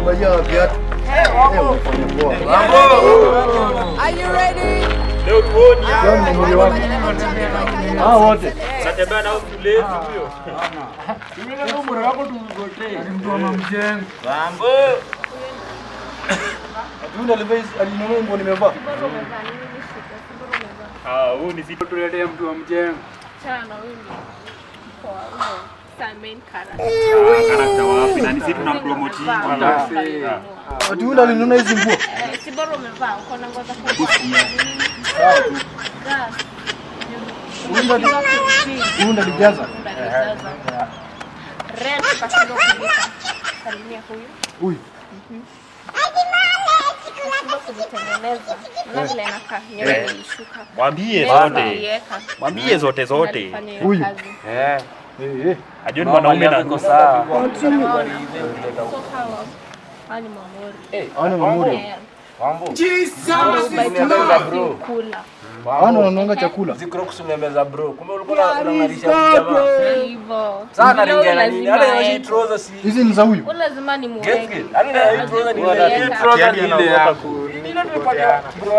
Unanibaia viatu. Mambo. Are you ready? Leo tuone. Wote. Natembea na utulivu huyo. Mimi ndio mbona wako tuzote. Mtu wa mjengo. Mambo. Atunda levis alinunua nguo nimevaa. Huyu ni sipo tuletea mtu wa mjengo. Chana huyu. Kwa Simon Kara. Karakta wapi na nisi tuna promote. Atunda alinunua hizi nguo. Si bora umevaa uko na ngoza kwa. Sawa tu. Unda lijaza. Rent kashindo kulipa. Salimia huyu. Huyu. Kutengeneza. Na vile inakaa nywele ilishuka. Mwambie zote. Mwambie zote. Huyu. Ajoni mwanaume na niko sawa. Ani mamori. Ana mamuri. Mambo. Ana wananga chakula. Zikro kusulemeza bro. Kumbe ulikuwa unangarisha jamaa. Hivyo. Sana ringana nini? Ale hii trouser si. Hizi ni za huyu. Lazima ni muweke. Ale hii trouser ni ile. Hii trouser ni ile yako. Mimi ndio nilipatia bro.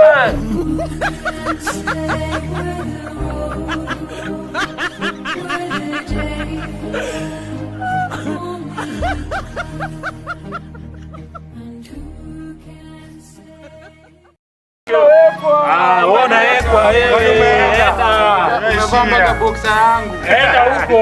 Unawekwa wewe. Nimevaa mpaka boxer yangu. Enda huko.